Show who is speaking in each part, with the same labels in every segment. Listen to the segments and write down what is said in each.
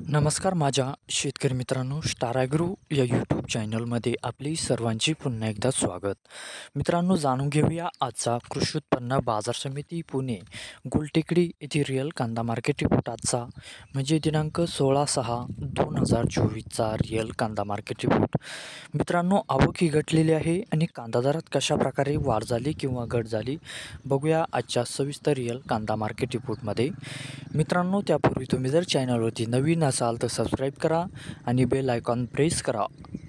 Speaker 1: नमस्कार माझ्या शेतकरी मित्रांनो, स्टार ॲग्रो या यूट्यूब चॅनलमध्ये आपली सर्वांची पुन्हा एकदा स्वागत. मित्रांनो, जाणून घेऊया आजचा कृषी उत्पन्न बाजार समिती पुणे गुलटेकडी येथील रिअल कांदा मार्केट रिपोर्ट आजचा म्हणजे दिनांक 16/6/2024चा रिअल कांदा मार्केट रिपोर्ट. मित्रांनो, आवक ही घटलेली आहे आणि कांदा दरात कशा प्रकारे वाढ झाली किंवा घट झाली बघूया आजच्या सविस्तर रिअल कांदा मार्केट रिपोर्टमध्ये. मित्रांनो, त्यापूर्वी तुम्ही जर चॅनलवरती नवीन असाल तर सबस्क्राईब करा आणि बेल आयकॉन प्रेस करा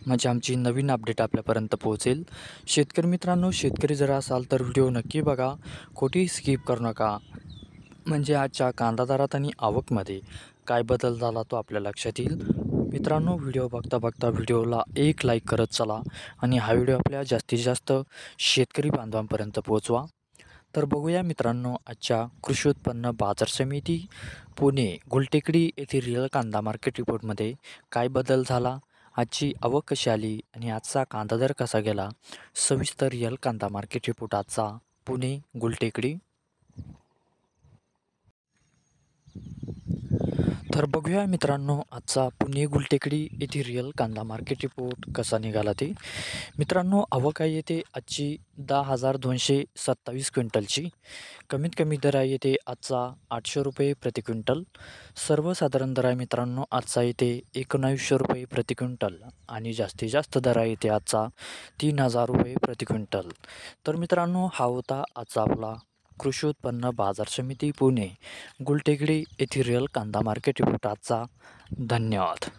Speaker 1: म्हणजे आमची नवीन अपडेट आपल्यापर्यंत पोहोचेल. शेतकरी मित्रांनो, शेतकरी जर असाल तर व्हिडिओ नक्की बघा, कोठेही स्किप करू नका म्हणजे आजच्या कांदा दरात आणि आवकमध्ये काय बदल झाला तो आपल्या लक्षात येईल. मित्रांनो, व्हिडिओ बघता बघता व्हिडिओला एक लाईक करत चला आणि हा व्हिडिओ आपल्या जास्तीत जास्त शेतकरी बांधवांपर्यंत पोहोचवा. तर बघूया मित्रांनो, आजच्या कृषी उत्पन्न बाजार समिती पुणे गुलटेकडी येथील रिअल कांदा मार्केट रिपोर्टमध्ये काय बदल झाला, आजची आवक कशी आली आणि आजचा कांदा दर कसा गेला. सविस्तर रिअल कांदा मार्केट रिपोर्ट आजचा पुणे गुलटेकडी. तर बघूया मित्रांनो, आजचा पुणे गुलटेकडी येथील रिअल कांदा मार्केट रिपोर्ट कसा निघाला ते. मित्रांनो, आवक आहे येते आजची 10,227 क्विंटलची. कमीत कमी दर आहे येते आजचा 800 रुपये प्रति क्विंटल. सर्वसाधारण दर आहे मित्रांनो आजचा येते 1900 रुपये प्रति क्विंटल आणि जास्तीत जास्त दर आहे येते आजचा 3,000 रुपये प्रति क्विंटल. तर मित्रांनो, हा होता आजचा आपला कृषी उत्पन्न बाजार समिती पुणे गुलटेकडी येथील रिअल कांदा मार्केट रिपोर्ट आजचा. धन्यवाद.